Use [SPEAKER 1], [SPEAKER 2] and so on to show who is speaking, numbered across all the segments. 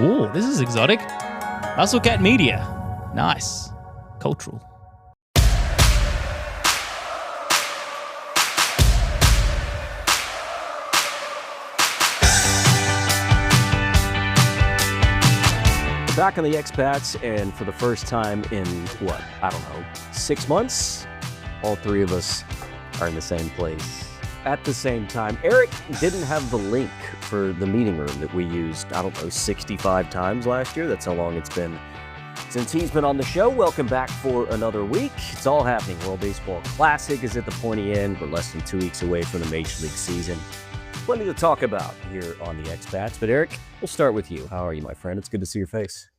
[SPEAKER 1] Ooh, this is exotic. Muscle Cat Media. Nice. Cultural.
[SPEAKER 2] Back on the expats, and for the first time in, 6 months, all three of us are in the same place at the same time. Eric didn't have the link for the meeting room that we used, 65 times last year. That's how long it's been since he's been on the show. Welcome back for another week. It's all happening. World Baseball Classic is at the pointy end. We're less than 2 weeks away from the Major League season. Plenty to talk about here on the expats. But Eric, we'll start with you. How are you, my friend? It's good to see your face.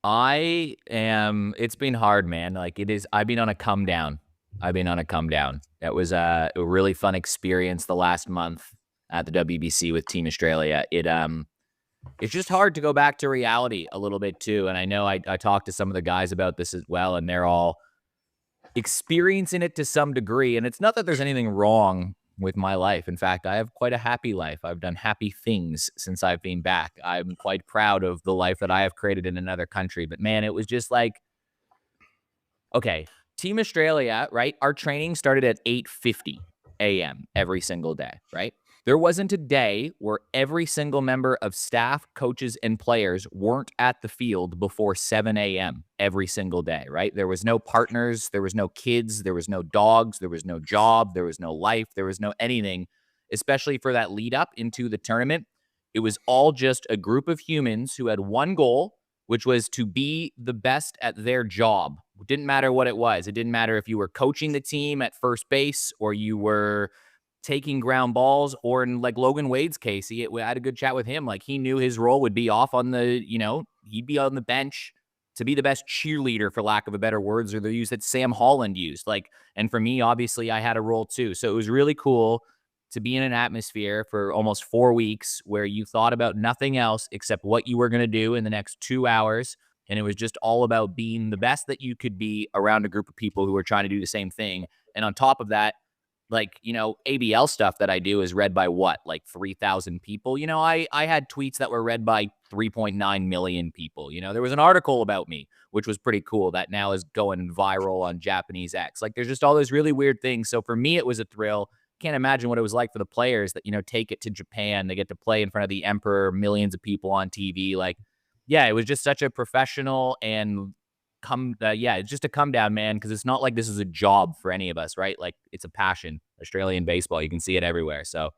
[SPEAKER 3] It's been hard, man. I've been on a come down. That was a really fun experience the last month at the WBC with Team Australia. It's just hard to go back to reality a little bit too. And I know I talked to some of the guys about this as well, and they're all experiencing it to some degree. And it's not that there's anything wrong with my life. In fact, I have quite a happy life. I've done happy things since I've been back. I'm quite proud of the life that I have created in another country. But man, it was just like, okay, Team Australia, right? Our training started at 8:50 a.m. every single day, right? There wasn't a day where every single member of staff, coaches, and players weren't at the field before 7 a.m. every single day, right? There was no partners, there was no kids, there was no dogs, there was no job, there was no life, there was no anything, especially for that lead up into the tournament. It was all just a group of humans who had one goal, which was to be the best at their job. It didn't matter what it was. It didn't matter if you were coaching the team at first base or you were taking ground balls, or in like Logan Wade's case, I had a good chat with him. Like, he knew his role would be off on the, he'd be on the bench to be the best cheerleader, for lack of a better words, or the use that Sam Holland used. And for me, obviously, I had a role too. So it was really cool to be in an atmosphere for almost 4 weeks where you thought about nothing else except what you were going to do in the next 2 hours. And it was just all about being the best that you could be around a group of people who were trying to do the same thing. And on top of that, ABL stuff that I do is read by 3,000 people. I had tweets that were read by 3.9 million people. There was an article about me, which was pretty cool, that now is going viral on Japanese X. There's just all those really weird things. So for me, it was a thrill. Can't imagine what it was like for the players that, take it to Japan. They get to play in front of the emperor, millions of people on TV. It was just such a professional and it's just a come down, man, because it's not like this is a job for any of us, right? It's a passion. Australian baseball, you can see it everywhere. So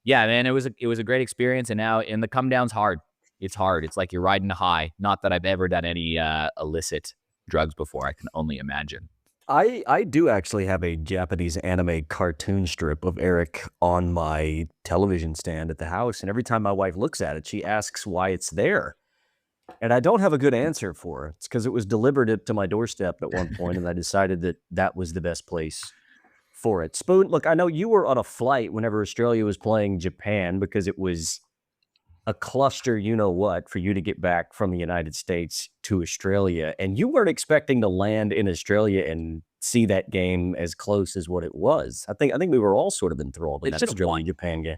[SPEAKER 3] yeah, man, it was a great experience. And the come down's hard. It's hard. It's like you're riding a high. Not that I've ever done any illicit drugs before. I can only imagine.
[SPEAKER 2] I do actually have a Japanese anime cartoon strip of Eric on my television stand at the house, and every time my wife looks at it, she asks why it's there. And I don't have a good answer for it. It's because it was delivered to my doorstep at one point, and I decided that was the best place for it. Spoon, look, I know you were on a flight whenever Australia was playing Japan because it was a cluster, you-know-what, for you to get back from the United States to Australia. And you weren't expecting to land in Australia and see that game as close as what it was. I think we were all sort of enthralled in that Australia-Japan game.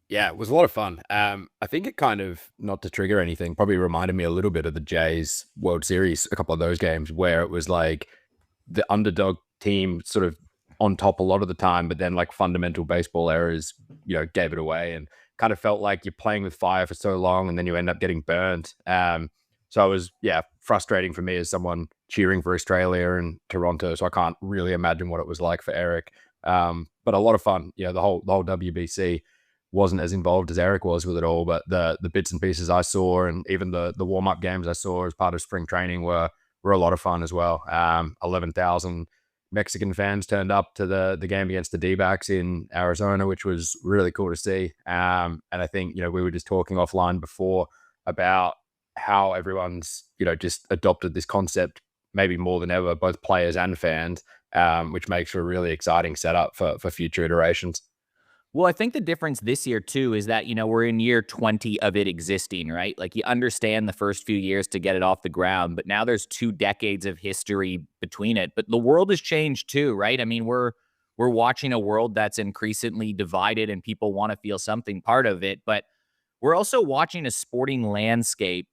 [SPEAKER 4] Yeah, it was a lot of fun. I think it kind of, not to trigger anything, probably reminded me a little bit of the Jays World Series, a couple of those games where it was like the underdog team sort of on top a lot of the time, but then fundamental baseball errors, gave it away, and kind of felt like you're playing with fire for so long and then you end up getting burned. So it was, frustrating for me as someone cheering for Australia and Toronto. So I can't really imagine what it was like for Eric. But a lot of fun. The whole WBC wasn't as involved as Eric was with it all, but the bits and pieces I saw, and even the warm-up games I saw as part of spring training were a lot of fun as well. 11,000 Mexican fans turned up to the game against the D-backs in Arizona, which was really cool to see. And I think, we were just talking offline before about how everyone's, just adopted this concept maybe more than ever, both players and fans, which makes for a really exciting setup for future iterations.
[SPEAKER 3] Well, I think the difference this year, too, is that, we're in year 20 of it existing, right? You understand the first few years to get it off the ground, but now there's 2 decades of history between it. But the world has changed, too, right? I mean, we're watching a world that's increasingly divided and people want to feel something part of it. But we're also watching a sporting landscape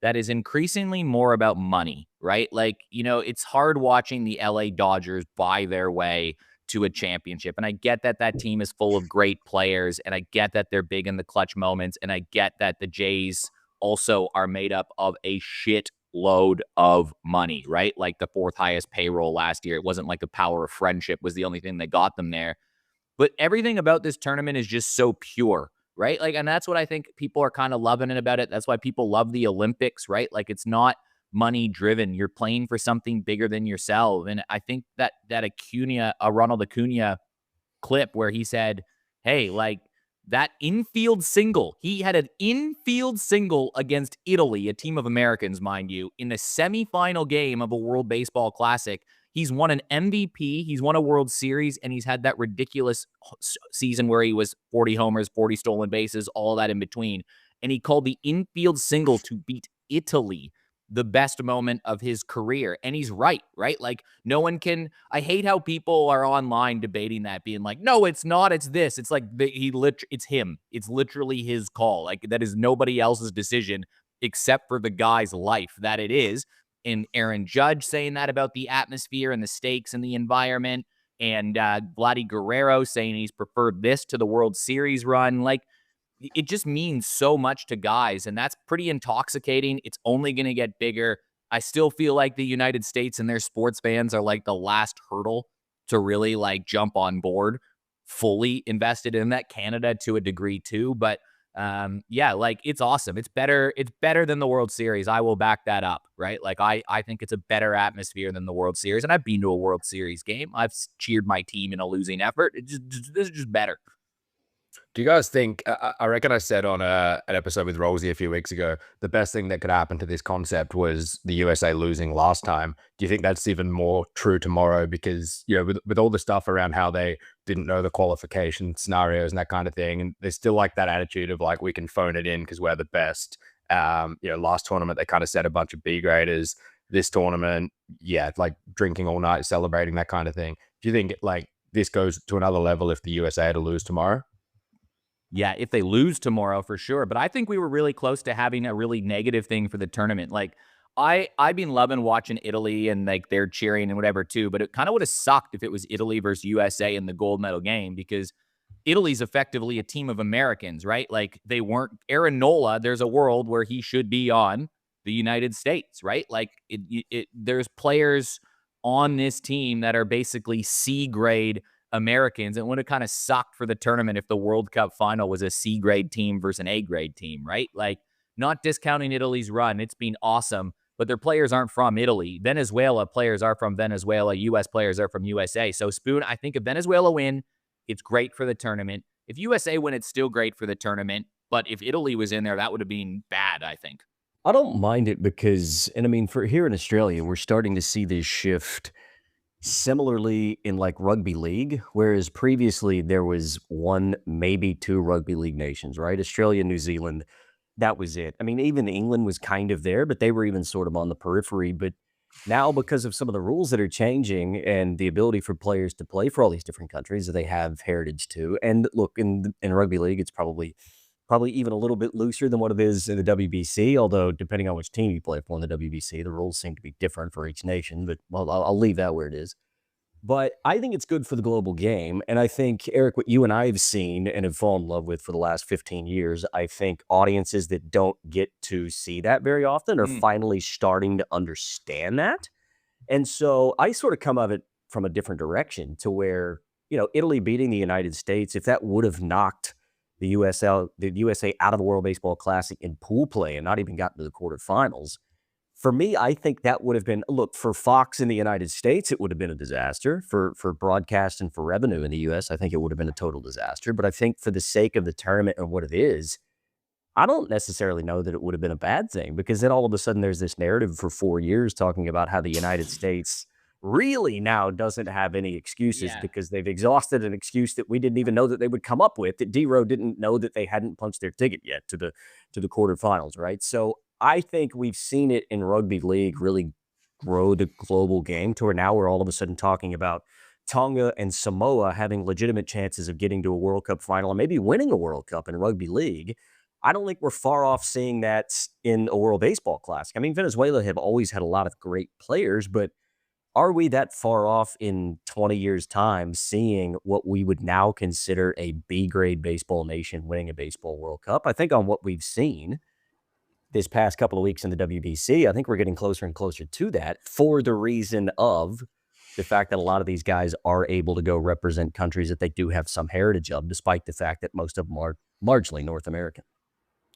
[SPEAKER 3] that is increasingly more about money, right? Like, it's hard watching the LA Dodgers buy their way to a championship. And I get that that team is full of great players, and I get that they're big in the clutch moments, and I get that the Jays also are made up of a shit load of money, right? Like the fourth highest payroll last year. It wasn't like the power of friendship was the only thing that got them there. But everything about this tournament is just so pure, right? Like, and that's what I think people are kind of loving it about it. That's why people love the Olympics, right? Like, it's not money driven. You're playing for something bigger than yourself. And I think that Ronald Acuna clip where he said, hey, like that infield single, he had an infield single against Italy, a team of Americans, mind you, in the semifinal game of a World Baseball Classic. He's won an MVP, he's won a World Series, and he's had that ridiculous season where he was 40 homers, 40 stolen bases, all that in between. And he called the infield single to beat Italy the best moment of his career. And he's right? Like, no one can. I hate how people are online debating that, being like, no, it's not, it's this. It's like it's him. It's literally his call. Like, that is nobody else's decision except for the guy's life that it is. And Aaron Judge saying that about the atmosphere and the stakes and the environment. And Vladdy Guerrero saying he's preferred this to the World Series run. Like, it just means so much to guys, and that's pretty intoxicating. It's only going to get bigger. I still feel like the United States and their sports fans are like the last hurdle to really like jump on board, fully invested in that. Canada to a degree too, but yeah, like it's awesome. It's better than the World Series. I will back that up, right? Like I think it's a better atmosphere than the World Series, and I've been to a World Series game. I've cheered my team in a losing effort. This is just better.
[SPEAKER 4] Do you guys think, I reckon I said on an episode with Rolsey a few weeks ago, the best thing that could happen to this concept was the USA losing last time. Do you think that's even more true tomorrow? Because, with all the stuff around how they didn't know the qualification scenarios and that kind of thing, and there's still like that attitude of like, we can phone it in because we're the best. Last tournament, they kind of set a bunch of B graders. This tournament, yeah, like drinking all night, celebrating, that kind of thing. Do you think like this goes to another level if the USA had to lose tomorrow?
[SPEAKER 3] Yeah, if they lose tomorrow, for sure. But I think we were really close to having a really negative thing for the tournament. Like, I've been loving watching Italy and like they're cheering and whatever too, but it kind of would have sucked if it was Italy versus USA in the gold medal game, because Italy's effectively a team of Americans, right? Like, they weren't Aaron Nola. There's a world where he should be on the United States, right? Like, there's players on this team that are basically C grade Americans, and it would have kind of sucked for the tournament if the World Cup final was a C grade team versus an A grade team, right? Like, not discounting Italy's run, it's been awesome, but their players aren't from Italy. Venezuela players are from Venezuela. US players are from USA. So, Spoon, I think if Venezuela win, it's great for the tournament. If USA win, it's still great for the tournament. But if Italy was in there, that would have been bad, I think.
[SPEAKER 2] I don't mind it because, and I mean, for here in Australia, we're starting to see this shift similarly in like rugby league, whereas previously there was one, maybe two rugby league nations, right? Australia, New Zealand, that was it. I mean, even England was kind of there, but they were even sort of on the periphery. But now, because of some of the rules that are changing and the ability for players to play for all these different countries that they have heritage to, and look, in rugby league, it's probably even a little bit looser than what it is in the WBC, although depending on which team you play for in the WBC, the rules seem to be different for each nation, but well, I'll leave that where it is. But I think it's good for the global game, and I think, Eric, what you and I have seen and have fallen in love with for the last 15 years, I think audiences that don't get to see that very often are finally starting to understand that. And so I sort of come of it from a different direction to where, Italy beating the United States, if that would have knocked the USA out of the World Baseball Classic in pool play and not even gotten to the quarterfinals. For me, I think that would have been, look, for Fox in the United States, it would have been a disaster. For broadcast and for revenue in the US, I think it would have been a total disaster. But I think for the sake of the tournament and what it is, I don't necessarily know that it would have been a bad thing, because then all of a sudden there's this narrative for 4 years talking about how the United States really now doesn't have any excuses because they've exhausted an excuse that we didn't even know that they would come up with, that D-Row didn't know that they hadn't punched their ticket yet to the quarterfinals, right? So I think we've seen it in rugby league really grow the global game to where now we're all of a sudden talking about Tonga and Samoa having legitimate chances of getting to a World Cup final and maybe winning a World Cup in rugby league. I don't think we're far off seeing that in a World Baseball Classic. I mean, Venezuela have always had a lot of great players, but are we that far off in 20 years' time seeing what we would now consider a B grade baseball nation winning a baseball World Cup? I think on what we've seen this past couple of weeks in the WBC, I think we're getting closer and closer to that for the reason of the fact that a lot of these guys are able to go represent countries that they do have some heritage of, despite the fact that most of them are largely North American.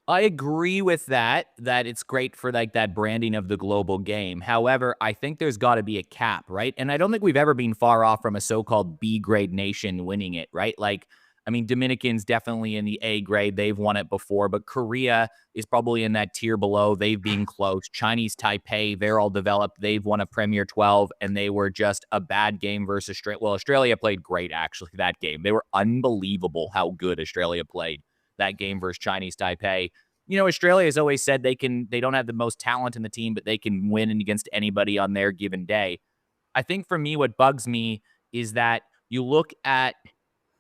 [SPEAKER 3] I agree with that it's great for like that branding of the global game. However, I think there's got to be a cap, right? And I don't think we've ever been far off from a so-called B grade nation winning it, right? Like, I mean, Dominicans definitely in the A grade. They've won it before, but Korea is probably in that tier below. They've been close. Chinese Taipei, they're all developed. They've won a Premier 12, and they were just a bad game versus Australia. Well, Australia played great, actually, that game. They were unbelievable how good Australia played that game versus Chinese Taipei. You know, Australia has always said they don't have the most talent in the team, but they can win against anybody on their given day. I think for me, what bugs me is that you look at,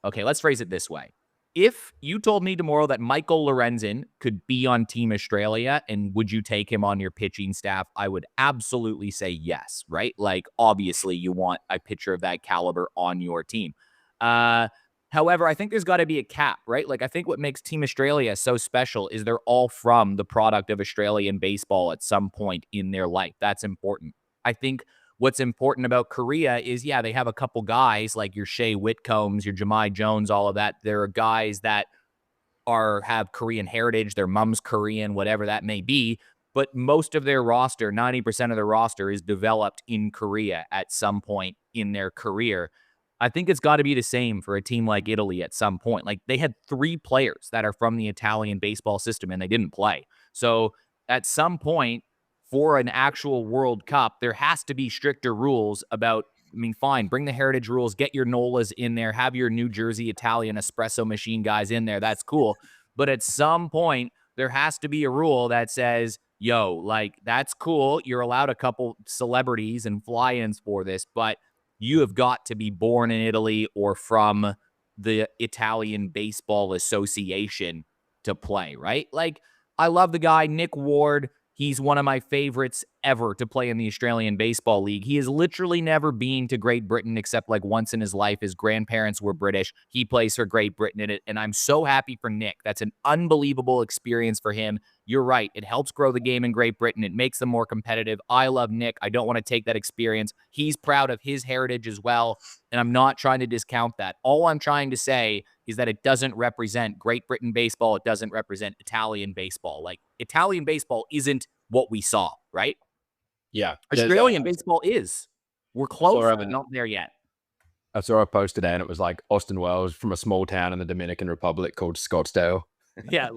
[SPEAKER 3] okay, let's phrase it this way. If you told me tomorrow that Michael Lorenzen could be on Team Australia, and would you take him on your pitching staff? I would absolutely say yes, right? Like, obviously, you want a pitcher of that caliber on your team. However, I think there's got to be a cap, right? Like, I think what makes Team Australia so special is they're all from the product of Australian baseball at some point in their life. That's important. I think what's important about Korea is, yeah, they have a couple guys like your Shea Whitcombs, your Jahmai Jones, all of that. There are guys that have Korean heritage, their mom's Korean, whatever that may be. But most of their roster, 90% of their roster, is developed in Korea at some point in their career. I think it's got to be the same for a team like Italy at some point. Like, they had 3 players that are from the Italian baseball system, and they didn't play. So at some point, for an actual World Cup, there has to be stricter rules about, I mean, fine, bring the heritage rules, get your Nolas in there, have your New Jersey Italian espresso machine guys in there. That's cool. But at some point, there has to be a rule that says, yo, like, that's cool. You're allowed a couple celebrities and fly-ins for this, but you have got to be born in Italy or from the Italian Baseball Association to play, right? Like, I love the guy, Nick Ward. He's one of my favorites ever to play in the Australian Baseball League. He has literally never been to Great Britain except like once in his life. His grandparents were British. He plays for Great Britain in it, and I'm so happy for Nick. That's an unbelievable experience for him. You're right. It helps grow the game in Great Britain. It makes them more competitive. I love Nick. I don't want to take that experience. He's proud of his heritage as well, and I'm not trying to discount that. All I'm trying to say is that it doesn't represent Great Britain baseball. It doesn't represent Italian baseball. Like, Italian baseball isn't what we saw, right?
[SPEAKER 4] Yeah.
[SPEAKER 3] Australian baseball is. We're close, but not there yet.
[SPEAKER 4] I saw a post today, and it was like Austin Wells from a small town in the Dominican Republic called Scottsdale.
[SPEAKER 3] Yeah.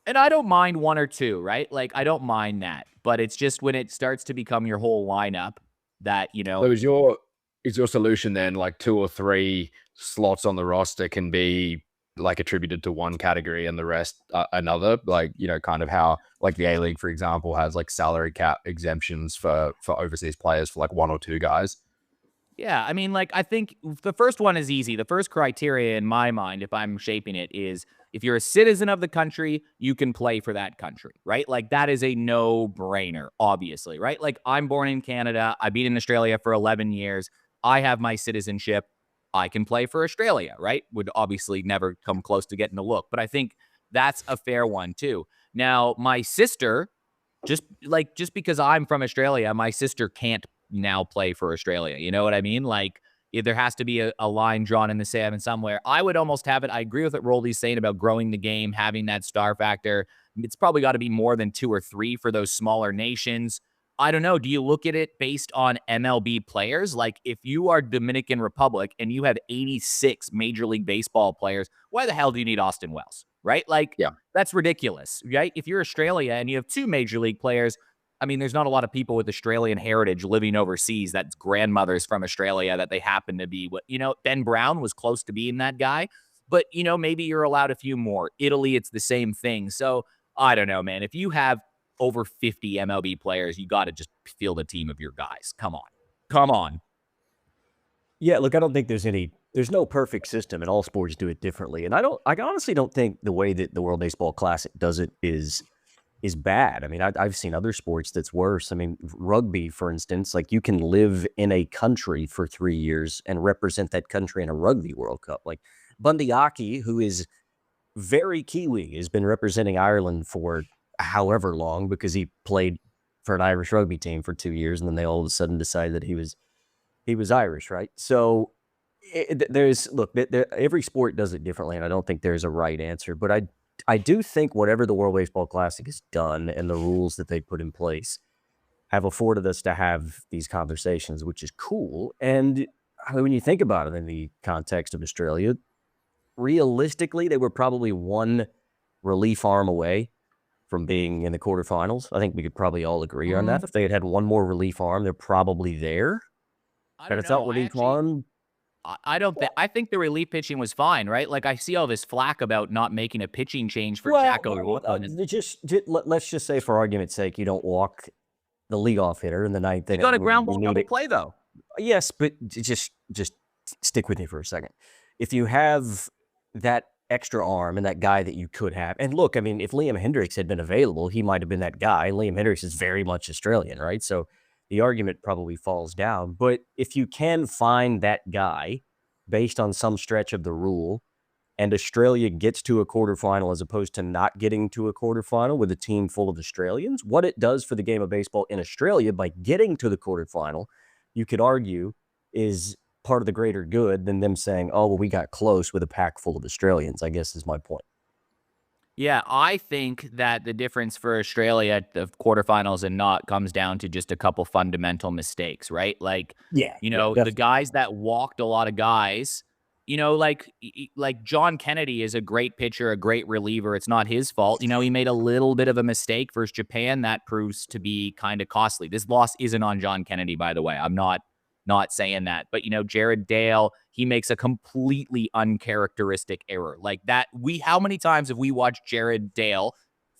[SPEAKER 3] And I don't mind 1 or 2, right? Like, I don't mind that. But it's just when it starts to become your whole lineup that, you know.
[SPEAKER 4] So is your solution then like 2 or 3 slots on the roster can be like attributed to one category and the rest another? Like, you know, kind of how like the A-League, for example, has like salary cap exemptions for overseas players for like 1 or 2 guys.
[SPEAKER 3] Yeah, I mean, like, I think the first one is easy. The first criteria in my mind, if I'm shaping it, is if you're a citizen of the country, you can play for that country, right? Like, that is a no-brainer, obviously, right? Like, I'm born in Canada. I've been in Australia for 11 years. I have my citizenship. I can play for Australia, right? Would obviously never come close to getting a look, but I think that's a fair one, too. Now, my sister, just because I'm from Australia, my sister can't now play for Australia. You know what I mean? Like, there has to be a line drawn in the sand somewhere. I would almost have it. I agree with what Roldy's saying about growing the game, having that star factor. It's probably got to be more than 2 or 3 for those smaller nations. I don't know. Do you look at it based on MLB players? Like, if you are Dominican Republic and you have 86 Major League Baseball players, why the hell do you need Austin Wells? Right? Like,
[SPEAKER 4] yeah,
[SPEAKER 3] that's ridiculous, right? If you're Australia and you have 2 Major League players, I mean, there's not a lot of people with Australian heritage living overseas that's grandmothers from Australia that they happen to be. You know, Ben Brown was close to being that guy, but, you know, maybe you're allowed a few more. Italy, it's the same thing. So I don't know, man. If you have over 50 MLB players, you got to just field a team of your guys. Come on.
[SPEAKER 2] Yeah, look, I don't think there's any there's no perfect system, and all sports do it differently. And I honestly don't think the way that the World Baseball Classic does it is bad. I mean, I've seen other sports that's worse. I mean, rugby, for instance, like you can live in a country for 3 years and represent that country in a rugby World Cup. Like Bundy Aki, who is very Kiwi, has been representing Ireland for however long because he played for an Irish rugby team for 2 years, and then they all of a sudden decided that he was Irish, right? So every sport does it differently, and I don't think there's a right answer. But I do think whatever the World Baseball Classic has done and the rules that they put in place have afforded us to have these conversations, which is cool. And I mean, when you think about it in the context of Australia, realistically, they were probably one relief arm away from being in the quarterfinals. I think we could probably all agree on that. If they had had one more relief arm, they're probably there.
[SPEAKER 3] I
[SPEAKER 2] But
[SPEAKER 3] don't
[SPEAKER 2] it's not
[SPEAKER 3] know.
[SPEAKER 2] relief arm.
[SPEAKER 3] I don't think. I think the relief pitching was fine, right? Like I see all this flack about not making a pitching change for Jacko.
[SPEAKER 2] Let's just say, for argument's sake, you don't walk the leadoff hitter in the ninth
[SPEAKER 3] They
[SPEAKER 2] inning.
[SPEAKER 3] got a ground ball
[SPEAKER 2] You need
[SPEAKER 3] double
[SPEAKER 2] it.
[SPEAKER 3] play though.
[SPEAKER 2] Yes, but just stick with me for a second. If you have that extra arm and that guy that you could have, and look, I mean, if Liam Hendricks had been available, he might have been that guy. Liam Hendricks is very much Australian, right? So the argument probably falls down. But if you can find that guy based on some stretch of the rule, and Australia gets to a quarterfinal as opposed to not getting to a quarterfinal with a team full of Australians, what it does for the game of baseball in Australia by getting to the quarterfinal, you could argue, is part of the greater good than them saying, oh, well, we got close with a pack full of Australians, I guess is my point.
[SPEAKER 3] Yeah, I think that the difference for Australia at the quarterfinals and not comes down to just a couple fundamental mistakes, right? Like,
[SPEAKER 2] Yeah.
[SPEAKER 3] the guys that walked a lot of guys, like John Kennedy is a great pitcher, a great reliever. It's not his fault. He made a little bit of a mistake versus Japan that proves to be kind of costly. This loss isn't on John Kennedy, by the way. I'm not saying that. But, Jared Dale, he makes a completely uncharacteristic error. Like that, how many times have we watched Jared Dale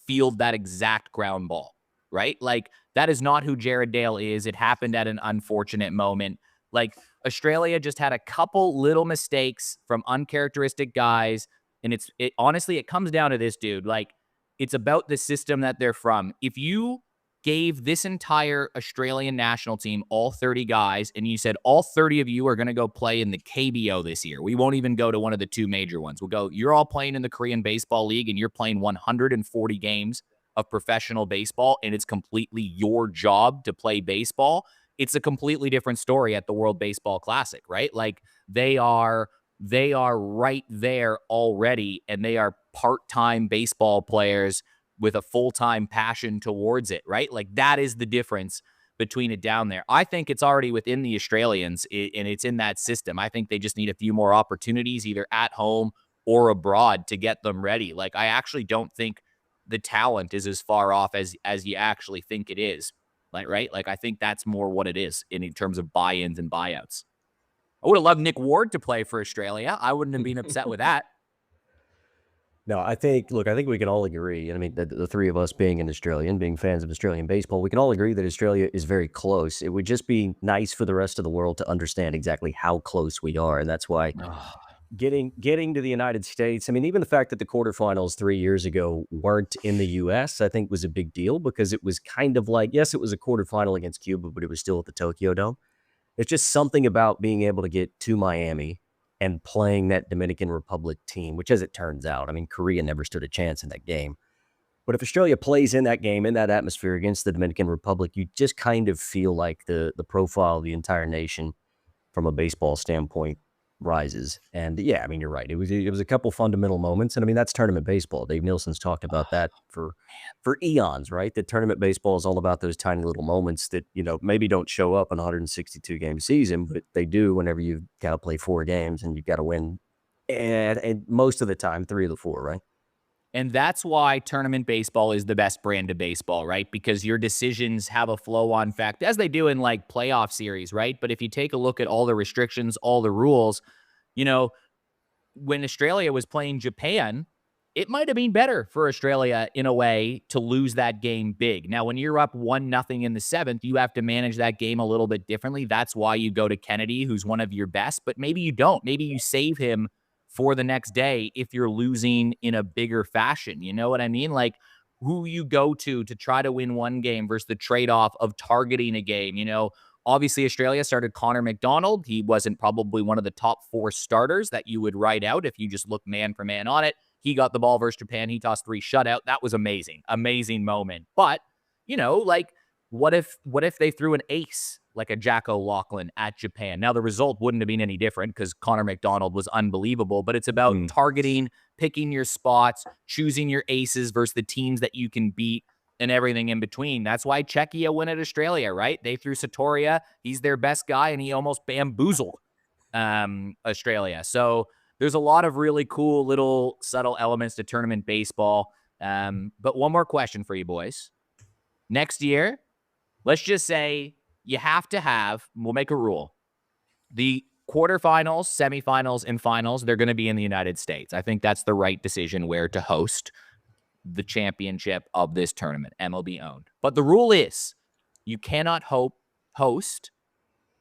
[SPEAKER 3] field that exact ground ball, right? Like that is not who Jared Dale is. It happened at an unfortunate moment. Like Australia just had a couple little mistakes from uncharacteristic guys. And honestly, it comes down to this, dude. Like it's about the system that they're from. If you gave this entire Australian national team, all 30 guys, and you said all 30 of you are going to go play in the KBO this year. We won't even go to one of the two major ones. We'll go, you're all playing in the Korean Baseball League, and you're playing 140 games of professional baseball, and it's completely your job to play baseball. It's a completely different story at the World Baseball Classic, right? Like they are right there already, and they are part-time baseball players with a full-time passion towards it, right? Like that is the difference between it down there. I think it's already within the Australians and it's in that system. I think they just need a few more opportunities either at home or abroad to get them ready. Like I actually don't think the talent is as far off as you actually think it is. Like, right? Like I think that's more what it is in terms of buy-ins and buyouts. I would have loved Nick Ward to play for Australia. I wouldn't have been upset with that.
[SPEAKER 2] No, I think we can all agree. I mean, the three of us being an Australian, being fans of Australian baseball, we can all agree that Australia is very close. It would just be nice for the rest of the world to understand exactly how close we are. And that's why getting to the United States, I mean, even the fact that the quarterfinals 3 years ago weren't in the U.S., I think was a big deal because it was kind of like, yes, it was a quarterfinal against Cuba, but it was still at the Tokyo Dome. It's just something about being able to get to Miami and playing that Dominican Republic team, which as it turns out, I mean, Korea never stood a chance in that game. But if Australia plays in that game, in that atmosphere against the Dominican Republic, you just kind of feel like the profile of the entire nation from a baseball standpoint rises. And yeah, I mean, you're right. It was a couple fundamental moments. And I mean, that's tournament baseball. Dave Nielsen's talked about that for eons, right? That tournament baseball is all about those tiny little moments that, maybe don't show up in a 162 game season, but they do whenever you've got to play 4 games and you've got to win. And most of the time, 3 of the 4, right?
[SPEAKER 3] And that's why tournament baseball is the best brand of baseball, right? Because your decisions have a flow-on effect, as they do in like playoff series, right? But if you take a look at all the restrictions, all the rules, when Australia was playing Japan, it might have been better for Australia in a way to lose that game big. Now, when you're up 1-0 in the 7th, you have to manage that game a little bit differently. That's why you go to Kennedy, who's one of your best, but maybe you don't. Maybe you save him for the next day if you're losing in a bigger fashion. You know what I mean? Like, who you go to try to win one game versus the trade-off of targeting a game. You know, obviously Australia started Connor McDonald. He wasn't probably one of the top 4 starters that you would write out if you just look man for man on it. He got the ball versus Japan. He tossed 3 shutout. That was amazing. Amazing moment. But, you know, like, what if they threw an ace like a Jack O'Loughlin at Japan? Now, the result wouldn't have been any different because Connor McDonald was unbelievable, but it's about targeting, picking your spots, choosing your aces versus the teams that you can beat and everything in between. That's why Czechia won at Australia, right? They threw Satoria. He's their best guy, and he almost bamboozled Australia. So there's a lot of really cool little subtle elements to tournament baseball. But one more question for you boys. Next year, let's just say you have to have, we'll make a rule, the quarterfinals, semifinals, and finals, they're going to be in the United States. I think that's the right decision where to host the championship of this tournament, MLB owned. But the rule is you cannot host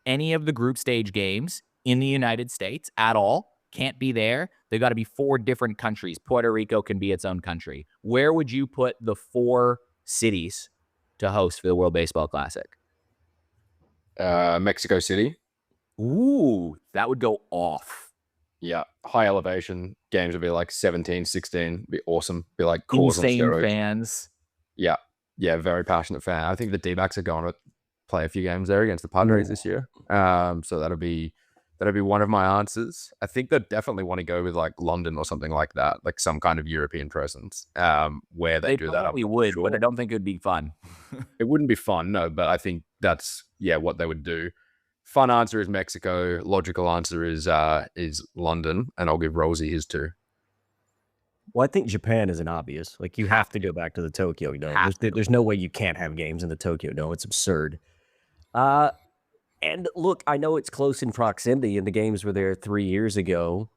[SPEAKER 3] any of the group stage games in the United States at all. Can't be there. They've got to be 4 different countries. Puerto Rico can be its own country. Where would you put the 4 cities to host for the World Baseball Classic?
[SPEAKER 4] Mexico City.
[SPEAKER 3] Ooh, that would go off.
[SPEAKER 4] Yeah, high elevation games would be like 17, 16. Be awesome. Be like cores on
[SPEAKER 3] Insane
[SPEAKER 4] steroids.
[SPEAKER 3] fans.
[SPEAKER 4] Yeah, very passionate fan. I think the D-backs are going to play a few games there against the Padres this year. So that'll be one of my answers. I think they definitely want to go with like London or something like that, like some kind of European presence where they do that.
[SPEAKER 3] They probably would, but I don't think it would be fun.
[SPEAKER 4] It wouldn't be fun, no, but I think that's what they would do. Fun answer is Mexico. Logical answer is London, and I'll give Rolsey his 2.
[SPEAKER 2] Well, I think Japan is an obvious. Like, you have to go back to the Tokyo Dome. There's no way you can't have games in the Tokyo Dome. It's absurd. And look, I know it's close in proximity, and the games were there 3 years ago,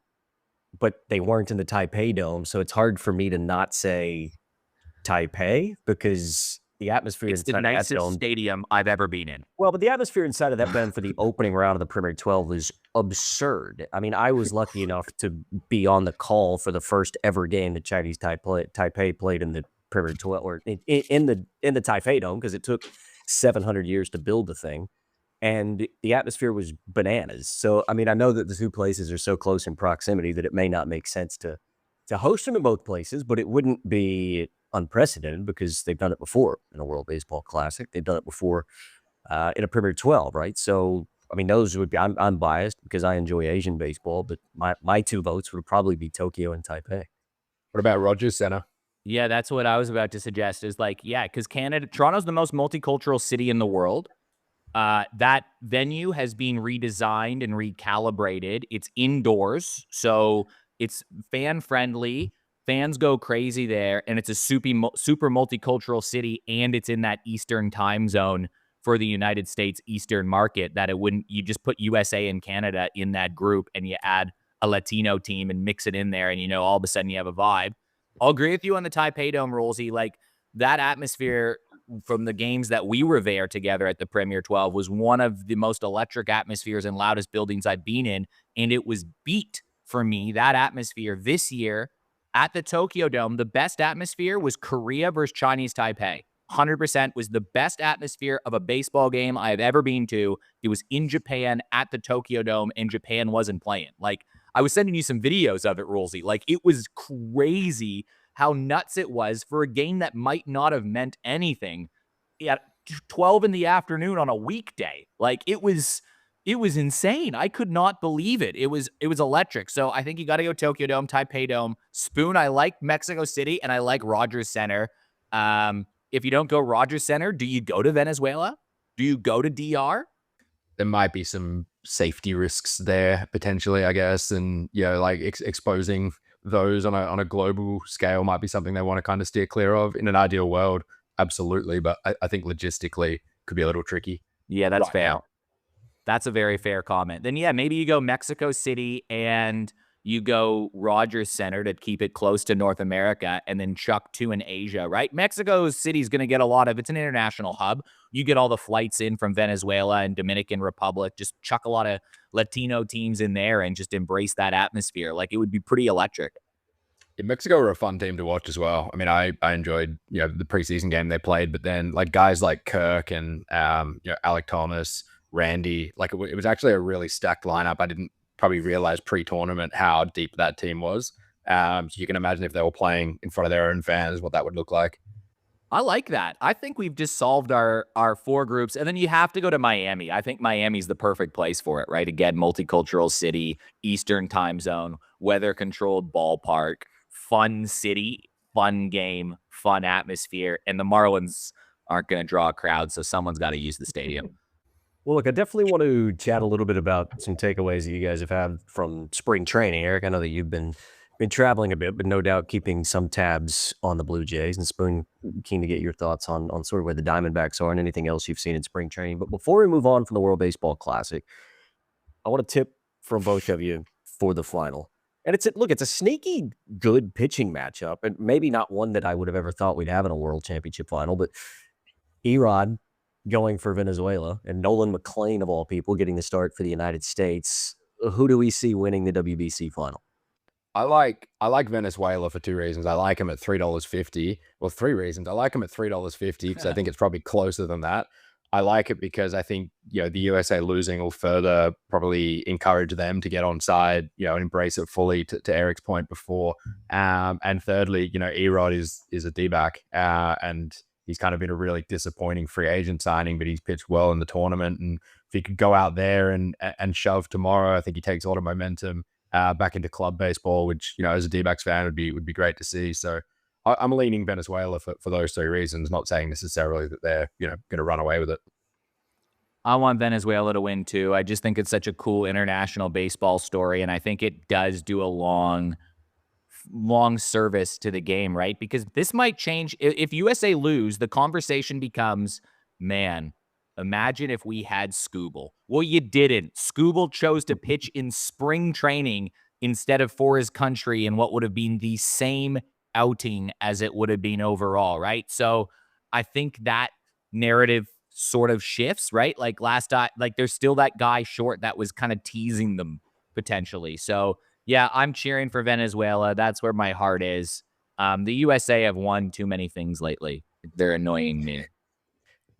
[SPEAKER 2] but they weren't in the Taipei Dome, so it's hard for me to not say Taipei because the atmosphere
[SPEAKER 3] It's the
[SPEAKER 2] inside of that
[SPEAKER 3] nicest
[SPEAKER 2] dome.
[SPEAKER 3] stadium I've ever been in.
[SPEAKER 2] Well, but the atmosphere inside of that dome for the opening round of the Premier 12 is absurd. I mean, I was lucky enough to be on the call for the first ever game that Chinese Taipei played in the Premier 12 or in the Taipei Dome because it took 700 years to build the thing. And the atmosphere was bananas. So, I mean, I know that the 2 places are so close in proximity that it may not make sense to host them in both places, but it wouldn't be unprecedented because they've done it before in a World Baseball Classic. They've done it before in a Premier 12, right? So, I mean, those would be, I'm biased because I enjoy Asian baseball, but my 2 votes would probably be Tokyo and Taipei.
[SPEAKER 4] What about Rogers Center?
[SPEAKER 3] Yeah, that's what I was about to suggest is like, because Toronto's the most multicultural city in the world. That venue has been redesigned and recalibrated. It's indoors, so it's fan-friendly. Fans go crazy there, and it's a super multicultural city, and it's in that Eastern time zone for the United States Eastern market that you just put USA and Canada in that group, and you add a Latino team and mix it in there, and, all of a sudden you have a vibe. I'll agree with you on the Taipei Dome, Rolsey. Like, that atmosphere from the games that we were there together at the Premier 12 was one of the most electric atmospheres and loudest buildings I've been in. And it was beat for me, that atmosphere this year at the Tokyo Dome. The best atmosphere was Korea versus Chinese Taipei. 100% was the best atmosphere of a baseball game I have ever been to. It was in Japan at the Tokyo Dome, and Japan wasn't playing. Like, I was sending you some videos of it, Rolsey. Like, it was crazy how nuts it was for a game that might not have meant anything at 12 in the afternoon on a weekday. Like, it was insane. I could not believe it. It was electric. So I think you got to go Tokyo Dome, Taipei Dome. Spoon, I like Mexico City, and I like Rogers Center. If you don't go Rogers Center, do you go to Venezuela? Do you go to DR?
[SPEAKER 4] There might be some safety risks there potentially, I guess, and like exposing those on a global scale might be something they want to kind of steer clear of. In an ideal world, absolutely, but I think logistically could be a little tricky.
[SPEAKER 3] Yeah, that's
[SPEAKER 4] right
[SPEAKER 3] fair.
[SPEAKER 4] now.
[SPEAKER 3] That's a very fair comment. Then maybe you go Mexico City, and You go Rogers Center to keep it close to North America, and then chuck 2 in Asia, right? Mexico City's going to get a lot of, it's an international hub. You get all the flights in from Venezuela and Dominican Republic, just chuck a lot of Latino teams in there and just embrace that atmosphere. Like, it would be pretty electric.
[SPEAKER 4] Yeah, Mexico were a fun team to watch as well. I mean, I enjoyed, the preseason game they played, but then like guys like Kirk and Alec Thomas, Randy, like it was actually a really stacked lineup. I didn't probably realize pre-tournament how deep that team was. So you can imagine if they were playing in front of their own fans, what that would look like.
[SPEAKER 3] I like that. I think we've just solved our 4 groups, and then you have to go to Miami. I think Miami's the perfect place for it, right? Again, multicultural city, Eastern time zone, weather-controlled ballpark, fun city, fun game, fun atmosphere, and the Marlins aren't going to draw a crowd, so someone's got to use the stadium.
[SPEAKER 2] Well, look, I definitely want to chat a little bit about some takeaways that you guys have had from spring training. Eric, I know that you've been traveling a bit, but no doubt keeping some tabs on the Blue Jays. And Spoon, keen to get your thoughts on sort of where the Diamondbacks are and anything else you've seen in spring training. But before we move on from the World Baseball Classic, I want a tip from both of you for the final. And it's a sneaky good pitching matchup, and maybe not one that I would have ever thought we'd have in a World Championship final, but Erod going for Venezuela and Nolan McLean, of all people, getting the start for the United States. Who do we see winning the WBC final?
[SPEAKER 4] I like Venezuela for 2 reasons. I like him at $3.50. Well, 3 reasons. I like him at $3.50 because I think it's probably closer than that. I like it because I think, the USA losing will further probably encourage them to get on side, and embrace it fully, to Eric's point before. And thirdly, Erod is a D-back, and he's kind of been a really disappointing free agent signing, but he's pitched well in the tournament. And if he could go out there and shove tomorrow, I think he takes a lot of momentum back into club baseball, which, as a D-backs fan would be great to see. So I'm leaning Venezuela for those 3 reasons, not saying necessarily that they're, going to run away with it.
[SPEAKER 3] I want Venezuela to win too. I just think it's such a cool international baseball story, and I think it does do a long service to the game, right? Because this might change. If USA lose, the conversation becomes, man, imagine if we had Skubal. Well, you didn't. Skubal chose to pitch in spring training instead of for his country in what would have been the same outing as it would have been overall, right? So I think that narrative sort of shifts, right? Like last time, like there's still that guy short that was kind of teasing them potentially. So yeah, I'm cheering for Venezuela. That's where my heart is. The USA have won too many things lately. They're annoying me.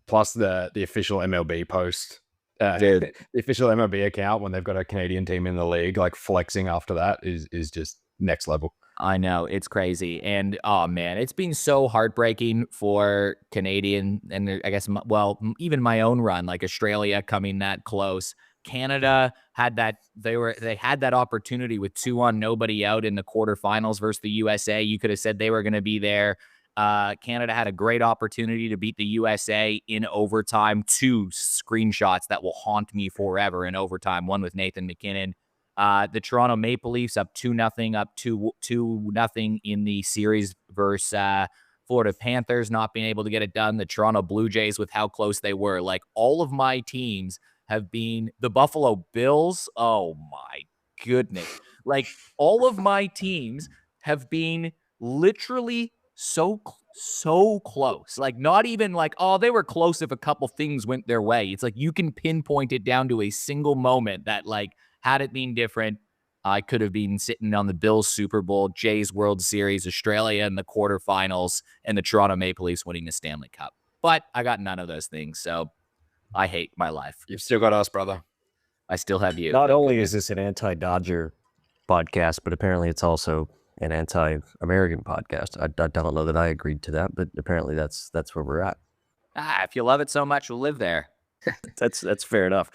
[SPEAKER 4] Plus the official MLB post, the official MLB account when they've got a Canadian team in the league, like flexing after that is just next level.
[SPEAKER 3] I know, it's crazy. And oh man, it's been so heartbreaking for Canadian, and I guess, well, even my own run, like Australia coming that close. Canada had that, they had that opportunity with 2 on, nobody out in the quarterfinals versus the USA. You could have said they were going to be there. Canada had a great opportunity to beat the USA in overtime. 2 screenshots that will haunt me forever in overtime. One with Nathan McKinnon. The Toronto Maple Leafs up 2-0, up 2-0 in the series versus Florida Panthers, not being able to get it done. The Toronto Blue Jays with how close they were. Like, all of my teams have been the Buffalo Bills. Oh my goodness. Like, all of my teams have been literally so close. Like, not even like, oh, they were close if a couple things went their way. It's like you can pinpoint it down to a single moment that, like, had it been different, I could have been sitting on the Bills Super Bowl, Jays World Series, Australia in the quarterfinals, and the Toronto Maple Leafs winning the Stanley Cup. But I got none of those things, so I hate my life.
[SPEAKER 4] You've still got us, brother.
[SPEAKER 3] I still have you.
[SPEAKER 2] Not only is this an anti-Dodger podcast, but apparently it's also an anti-American podcast. I don't know that I agreed to that, but apparently that's where we're at.
[SPEAKER 3] If you love it so much, we'll live there.
[SPEAKER 2] That's fair enough.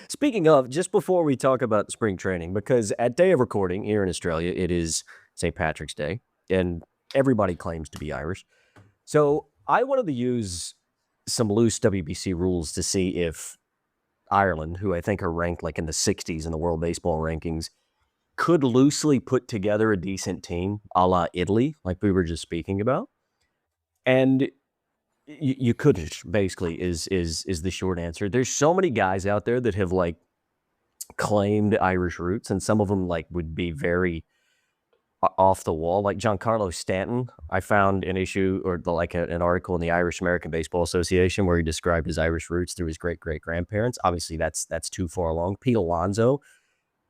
[SPEAKER 2] Speaking of, just before we talk about spring training, because at day of recording here in Australia, it is St. Patrick's Day, and everybody claims to be Irish. So I wanted to use some loose WBC rules to see if Ireland, who I think are ranked like in the 60s in the World Baseball rankings, could loosely put together a decent team a la Italy, like we were just speaking about. And you couldn't, basically, is the short answer. There's so many guys out there that have like claimed Irish roots, and some of them like would be very off the wall. Like Giancarlo Stanton, I found an issue or an article in the Irish American Baseball Association where he described his Irish roots through his great-great-grandparents. Obviously, that's too far along. Pete Alonso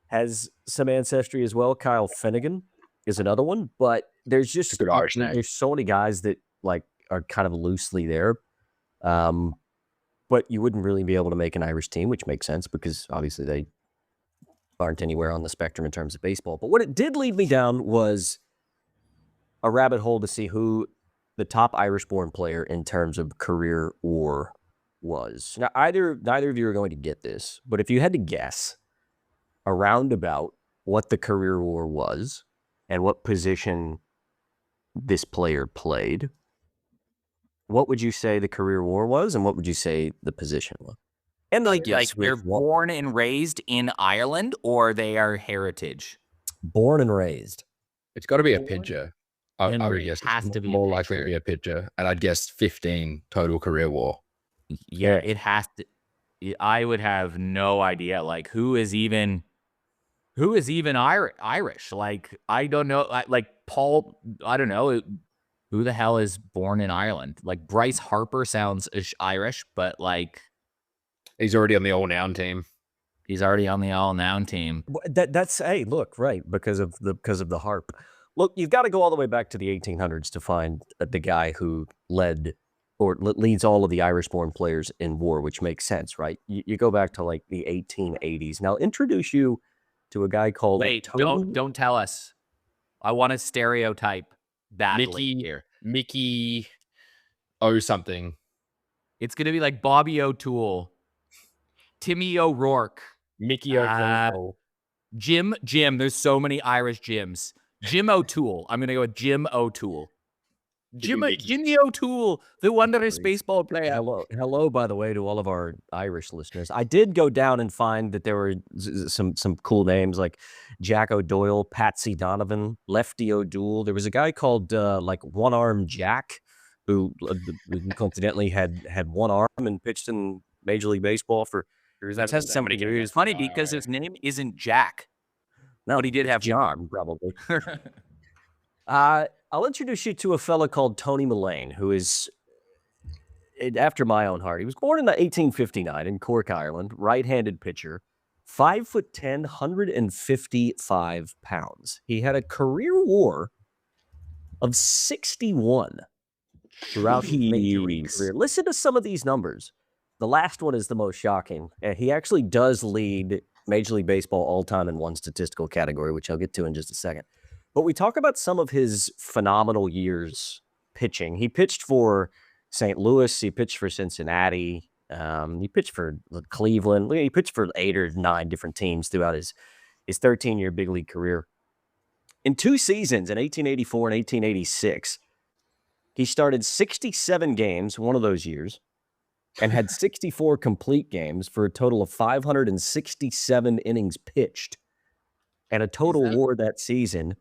[SPEAKER 2] has some ancestry as well. Kyle Finnegan is another one, but there's just
[SPEAKER 4] Good Irish name.
[SPEAKER 2] there's so many guys that like are kind of loosely there. But you wouldn't really be able to make an Irish team, which makes sense because obviously they aren't anywhere on the spectrum in terms of baseball. But what it did lead me down was a rabbit hole to see who the top Irish-born player in terms of career WAR was. Now, neither of you are going to get this, but if you had to guess around about what the career WAR was and what position this player played, what would you say the career WAR was, and what would you say the position was? And
[SPEAKER 3] Like they're born and raised in Ireland, or they are heritage.
[SPEAKER 2] Born and raised.
[SPEAKER 4] It's got to be a pitcher. I
[SPEAKER 3] And
[SPEAKER 4] would
[SPEAKER 3] it
[SPEAKER 4] guess
[SPEAKER 3] has
[SPEAKER 4] it's
[SPEAKER 3] to be a
[SPEAKER 4] more likely to
[SPEAKER 3] pitcher.
[SPEAKER 4] be a pitcher, and I'd guess 15 total career WAR.
[SPEAKER 3] Yeah, it has to. I would have no idea. Like, who is even Irish? Like, I don't know. Like Paul, I don't know. Who the hell is born in Ireland? Like Bryce Harper sounds Irish, but like
[SPEAKER 4] He's already on the all-noun team.
[SPEAKER 3] he's already on the all-noun team.
[SPEAKER 2] That's hey, look, right, because of the harp. Look, you've got to go all the way back to the 1800s to find the guy who led or leads all of the Irish-born players in war, which makes sense, right? You go back to like the 1880s. Now, introduce you to a guy called
[SPEAKER 3] Wait,
[SPEAKER 2] Tony-
[SPEAKER 3] don't tell us. I want to stereotype badly
[SPEAKER 4] Mickey-
[SPEAKER 3] here.
[SPEAKER 4] Mickey O something.
[SPEAKER 3] It's gonna be like Bobby O'Toole, Timmy O'Rourke,
[SPEAKER 4] Mickey O'Connell.
[SPEAKER 3] Jim. There's so many Irish Jims. Jim O'Toole. I'm gonna go with Jim O'Toole. Jimmy O'Toole, the wondrous baseball player.
[SPEAKER 2] Hello, by the way, to all of our Irish listeners. I did go down and find that there were some cool names like Jack O'Doyle, Patsy Donovan, Lefty O'Doul. There was a guy called like One Arm Jack, who coincidentally had one arm and pitched in Major League Baseball for so many years.
[SPEAKER 3] It's funny because his name isn't Jack.
[SPEAKER 2] No,
[SPEAKER 3] but he did have
[SPEAKER 2] John, probably. I'll introduce you to a fella called Tony Mullane, who is after my own heart. He was born in 1859 in Cork, Ireland, right-handed pitcher, 5'10", 155 pounds. He had a career WAR of 61 throughout his Major League career. Listen to some of these numbers. The last one is the most shocking. He actually does lead Major League Baseball all-time in one statistical category, which I'll get to in just a second. But we talk about some of his phenomenal years pitching. He pitched for St. Louis. He pitched for Cincinnati. He pitched for Cleveland. He pitched for 8 or 9 different teams throughout his 13-year big league career. In 2 seasons, in 1884 and 1886, he started 67 games one of those years and had 64 complete games for a total of 567 innings pitched and a total WAR that season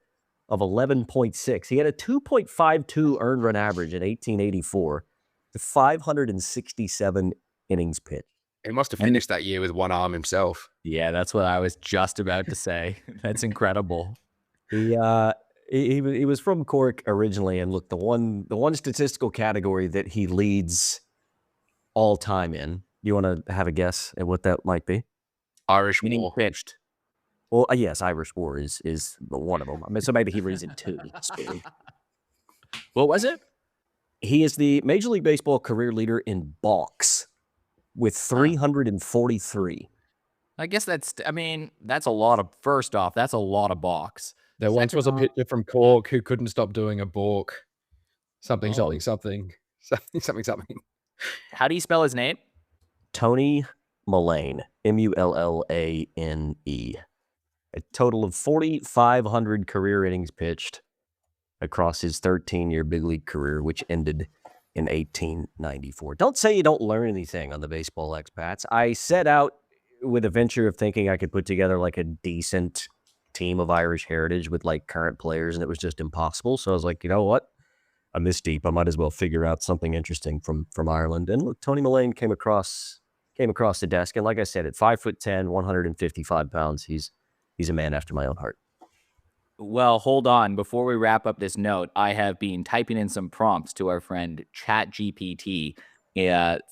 [SPEAKER 2] of 11.6. He had a 2.52 earned run average in 1884 to 567 innings pitched.
[SPEAKER 4] He must have finished that year with one arm himself.
[SPEAKER 3] Yeah, that's what I was just about to say. That's incredible.
[SPEAKER 2] He was from Cork originally, and look, the one statistical category that he leads all time in. You want to have a guess at what that might be?
[SPEAKER 4] Irish
[SPEAKER 3] Meaning
[SPEAKER 4] WAR.
[SPEAKER 3] pitched.
[SPEAKER 2] Well, yes, Irish WAR is one of them. I mean, so maybe he leads in 2.
[SPEAKER 3] What was it?
[SPEAKER 2] He is the Major League Baseball career leader in balks with 343.
[SPEAKER 3] I guess that's a lot of, first off, that's a lot of balks.
[SPEAKER 4] There once was a pitcher from Cork who couldn't stop doing a balk. Something.
[SPEAKER 3] How do you spell his name?
[SPEAKER 2] Tony Mullane, Mullane. A total of 4,500 career innings pitched across his 13-year big league career, which ended in 1894. Don't say you don't learn anything on the Baseball Expats. I set out with a venture of thinking I could put together like a decent team of Irish heritage with like current players, and it was just impossible. So I was like, you know what? I'm this deep. I might as well figure out something interesting from Ireland. And look, Tony Mullane came across came across the desk. And like I said, at 5'10", 155 pounds, he's a man after my own heart.
[SPEAKER 3] Well, hold on. Before we wrap up this note, I have been typing in some prompts to our friend ChatGPT,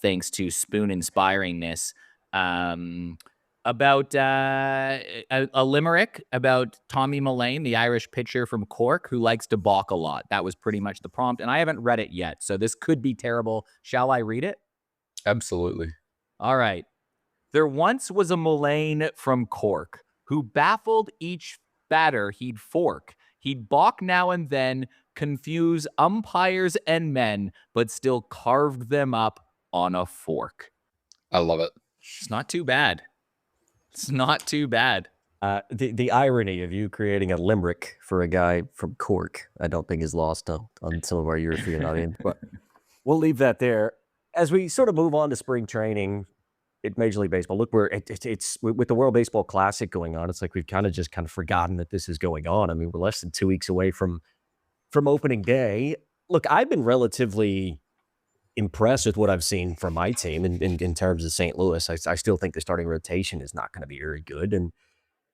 [SPEAKER 3] thanks to Spoon inspiring this, about a limerick about Tommy Mullane, the Irish pitcher from Cork, who likes to balk a lot. That was pretty much the prompt, and I haven't read it yet, so this could be terrible. Shall I read it?
[SPEAKER 4] Absolutely.
[SPEAKER 3] All right. There once was a Mullane from Cork who baffled each batter he'd fork. He'd balk now and then, confuse umpires and men, but still carved them up on a fork.
[SPEAKER 4] I love it.
[SPEAKER 3] It's not too bad. It's not too bad.
[SPEAKER 2] The irony of you creating a limerick for a guy from Cork, I don't think is lost on some of our European audience, but we'll leave that there. As we sort of move on to spring training at Major League Baseball, look, it's with the World Baseball Classic going on, it's like we've kind of forgotten that this is going on. I mean, we're less than 2 weeks away from opening day. Look, I've been relatively impressed with what I've seen from my team in terms of St. Louis. I still think the starting rotation is not going to be very good, and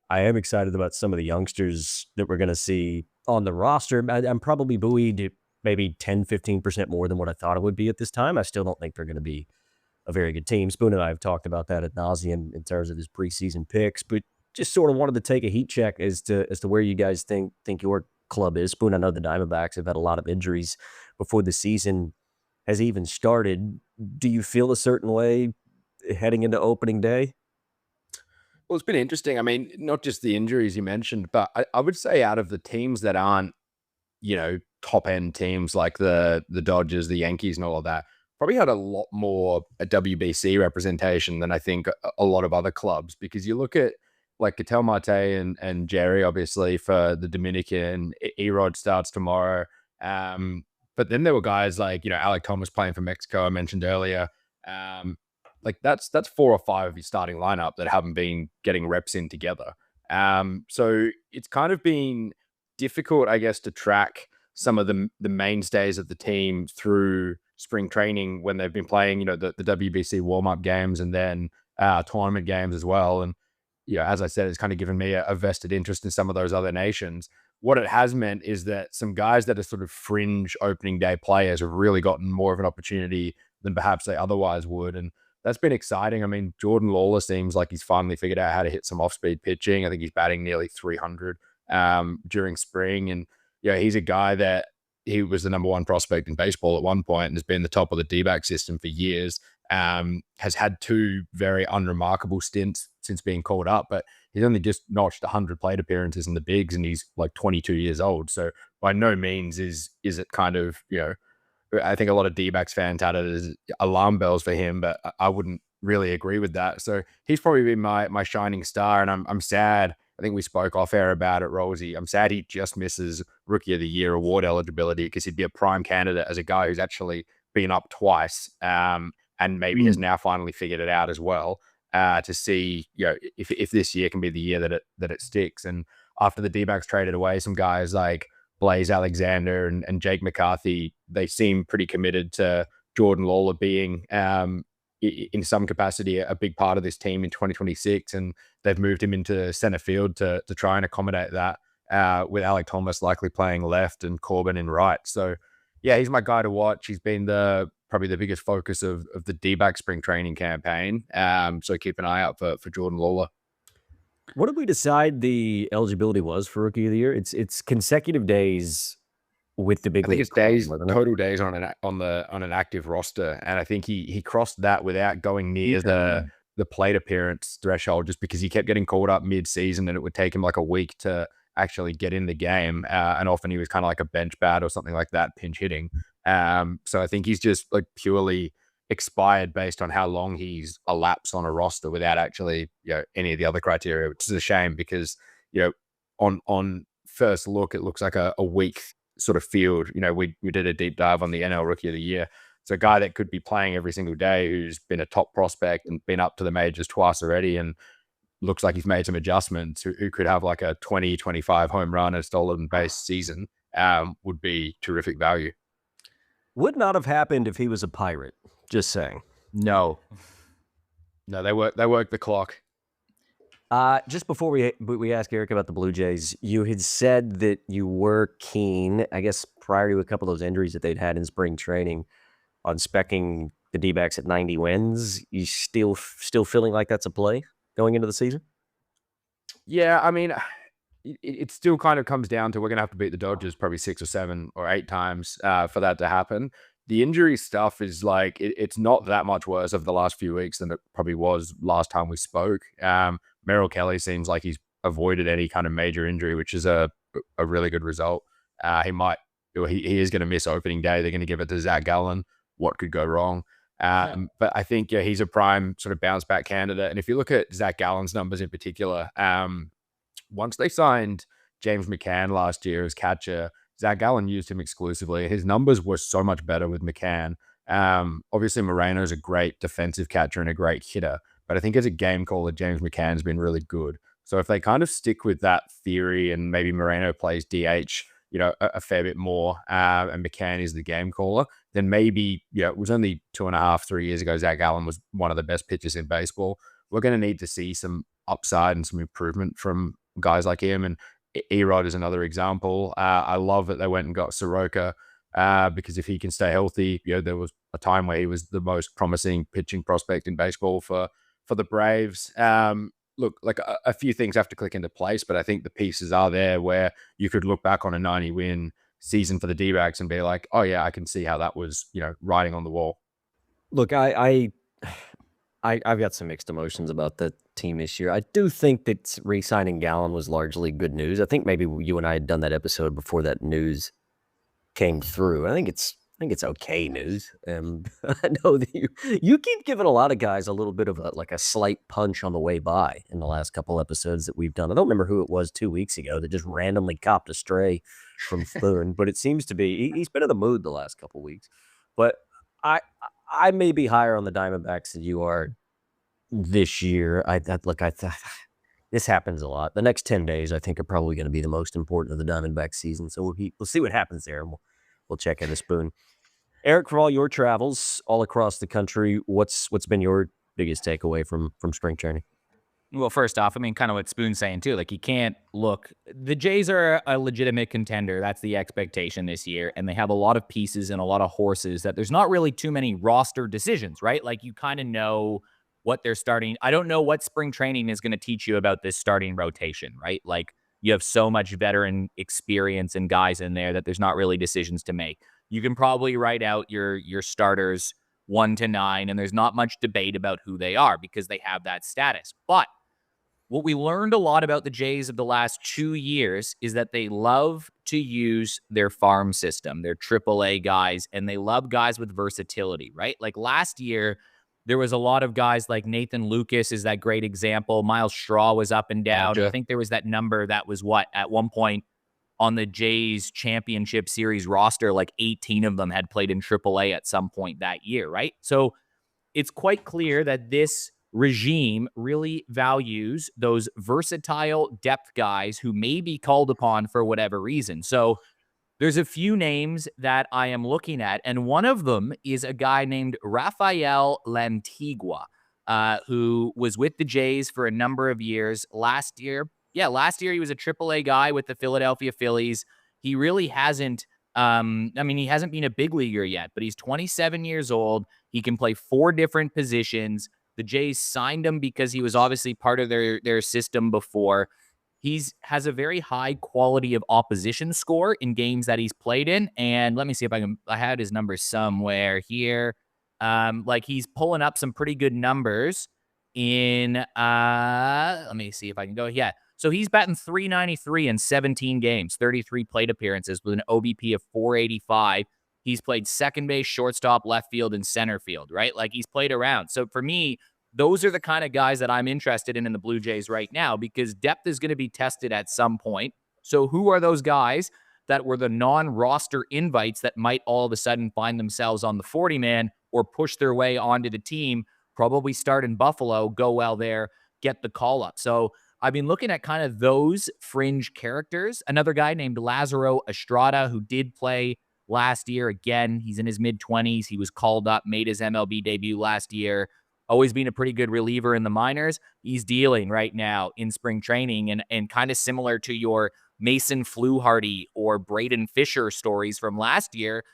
[SPEAKER 2] I am excited about some of the youngsters that we're going to see on the roster. I'm probably buoyed maybe 10, 15% more than what I thought it would be at this time. I still don't think they're going to be a very good team. Spoon and I have talked about that ad nauseum in terms of his preseason picks, but just sort of wanted to take a heat check as to where you guys think your club is. Spoon, I know the Diamondbacks have had a lot of injuries before the season has even started. Do you feel a certain way heading into opening day?
[SPEAKER 4] Well, it's been interesting. I mean, not just the injuries you mentioned, but I would say out of the teams that aren't, top end teams like the Dodgers, the Yankees, and all of that, probably had a lot more WBC representation than I think a lot of other clubs. Because you look at like Ketel Marte and Jerry, obviously for the Dominican, Erod starts tomorrow. But then there were guys like, Alec Thomas playing for Mexico, I mentioned earlier. Like that's 4 or 5 of your starting lineup that haven't been getting reps in together. So it's kind of been difficult, I guess, to track some of the mainstays of the team through spring training when they've been playing, the WBC warm-up games and then tournament games as well. And, as I said, it's kind of given me a vested interest in some of those other nations. What it has meant is that some guys that are sort of fringe opening day players have really gotten more of an opportunity than perhaps they otherwise would. And that's been exciting. I mean, Jordan Lawler seems like he's finally figured out how to hit some off-speed pitching. I think he's batting nearly 300 during spring. And, he's a guy that he was the number 1 prospect in baseball at one point and has been the top of the D-back system for years. Has had 2 very unremarkable stints since being called up, but he's only just notched 100 plate appearances in the bigs and he's like 22 years old. So by no means is it kind of, I think a lot of D-backs fans had it as alarm bells for him, but I wouldn't really agree with that. So he's probably been my shining star, and I'm sad. I think we spoke off air about it, Rolsey. I'm sad he just misses Rookie of the Year award eligibility because he'd be a prime candidate as a guy who's actually been up twice and maybe has now finally figured it out as well. To see, if this year can be the year that it sticks. And after the D-backs traded away some guys like Blaze Alexander and Jake McCarthy, they seem pretty committed to Jordan Lawler being in some capacity a big part of this team in 2026, and they've moved him into center field to try and accommodate that, with Alec Thomas likely playing left and Corbin in right. So yeah, he's my guy to watch. He's been probably the biggest focus of the D-back spring training campaign. So keep an eye out for Jordan Lawler.
[SPEAKER 2] What did we decide the eligibility was for Rookie of the Year? It's consecutive days with the big
[SPEAKER 4] I think
[SPEAKER 2] league
[SPEAKER 4] it's days,
[SPEAKER 2] wasn't it?
[SPEAKER 4] total days on an active roster, and I think he crossed that without going near the plate appearance threshold, just because he kept getting called up mid-season, and it would take him like a week to actually get in the game, and often he was kind of like a bench bat or something like that, pinch hitting. So I think he's just like purely expired based on how long he's elapsed on a roster without actually any of the other criteria, which is a shame because on first look it looks like a weak sort of field. We did a deep dive on the NL Rookie of the Year. It's a guy that could be playing every single day, who's been a top prospect and been up to the majors twice already, and looks like he's made some adjustments, who could have like a 20-25 home run and stolen base season, would be terrific value.
[SPEAKER 2] Would not have happened if he was a Pirate. Just saying.
[SPEAKER 3] No.
[SPEAKER 4] No, they work the clock.
[SPEAKER 2] Just before we ask Eric about the Blue Jays, you had said that you were keen, I guess, prior to a couple of those injuries that they'd had in spring training, on speccing the D-backs at 90 wins. You still feeling like that's a play going into the season?
[SPEAKER 4] Yeah, I mean, it still kind of comes down to we're going to have to beat the Dodgers probably 6 or 7 or 8 times for that to happen. The injury stuff is like, it's not that much worse over the last few weeks than it probably was last time we spoke. Merrill Kelly seems like he's avoided any kind of major injury, which is a really good result. He is going to miss opening day. They're going to give it to Zach Gallen. What could go wrong? But I think he's a prime sort of bounce back candidate. And if you look at Zach Gallen's numbers in particular, once they signed James McCann last year as catcher, Zach Gallen used him exclusively. His numbers were so much better with McCann. Obviously, Moreno is a great defensive catcher and a great hitter, but I think as a game caller, James McCann's been really good. So if they kind of stick with that theory and maybe Moreno plays DH, a fair bit more, and McCann is the game caller, then maybe, it was only 2.5, 3 years ago, Zach Gallen was one of the best pitchers in baseball. We're going to need to see some upside and some improvement from guys like him. And Erod is another example. I love that they went and got Soroka because if he can stay healthy, there was a time where he was the most promising pitching prospect in baseball for the Braves. Look, like a few things have to click into place, but I think the pieces are there where you could look back on a 90-win season for the D-backs and be like, oh yeah, I can see how that was, writing on the wall.
[SPEAKER 2] Look, I've got some mixed emotions about the team this year. I do think that re-signing Gallen was largely good news. I think maybe you and I had done that episode before that news came through. I think it's okay news. I know that you keep giving a lot of guys a little bit of a slight punch on the way by in the last couple episodes that we've done. I don't remember who it was 2 weeks ago that just randomly copped a stray from Spoon, but it seems to be he's been in the mood the last couple weeks. But I may be higher on the Diamondbacks than you are this year. This happens a lot. The next 10 days, I think, are probably going to be the most important of the Diamondback season. So we'll see what happens there, and we'll check into Spoon. Eric, for all your travels all across the country, what's been your biggest takeaway from spring training?
[SPEAKER 3] Well, first off, I mean, kind of what Spoon's saying too. Like, you can't look. The Jays are a legitimate contender. That's the expectation this year. And they have a lot of pieces and a lot of horses that there's not really too many roster decisions, right? Like, you kind of know what they're starting. I don't know what spring training is going to teach you about this starting rotation, right? Like, you have so much veteran experience and guys in there that there's not really decisions to make. You can probably write out your starters 1 to 9, and there's not much debate about who they are because they have that status. But what we learned a lot about the Jays of the last 2 years is that they love to use their farm system, their AAA guys, and they love guys with versatility, right? Like last year, there was a lot of guys like Nathan Lucas is that great example. Miles Straw was up and down.
[SPEAKER 4] Gotcha.
[SPEAKER 3] I think there was that number that was at one point on the Jays championship series roster, like 18 of them had played in AAA at some point that year, right? So it's quite clear that this regime really values those versatile depth guys who may be called upon for whatever reason. So there's a few names that I am looking at, and one of them is a guy named Rafael Lantigua, who was with the Jays for a number of years. Last year he was a AAA guy with the Philadelphia Phillies. He really hasn't, he hasn't been a big leaguer yet, but he's 27 years old. He can play 4 different positions. The Jays signed him because he was obviously part of their system before. He has a very high quality of opposition score in games that he's played in. And let me see if I had his numbers somewhere here. He's pulling up some pretty good numbers in, let me see if I can go. Yeah. So he's batting .393 in 17 games, 33 plate appearances with an OBP of .485. He's played second base, shortstop, left field, and center field, right? Like, he's played around. So for me, those are the kind of guys that I'm interested in the Blue Jays right now because depth is going to be tested at some point. So who are those guys that were the non-roster invites that might all of a sudden find themselves on the 40-man or push their way onto the team, probably start in Buffalo, go well there, get the call-up. So I've been looking at kind of those fringe characters. Another guy named Lazaro Estrada who did play last year. Again, he's in his mid-20s. He was called up, made his MLB debut last year. always been a pretty good reliever in the minors. He's dealing right now in spring training, and kind of similar to your Mason Fluharty or Braden Fisher stories from last year,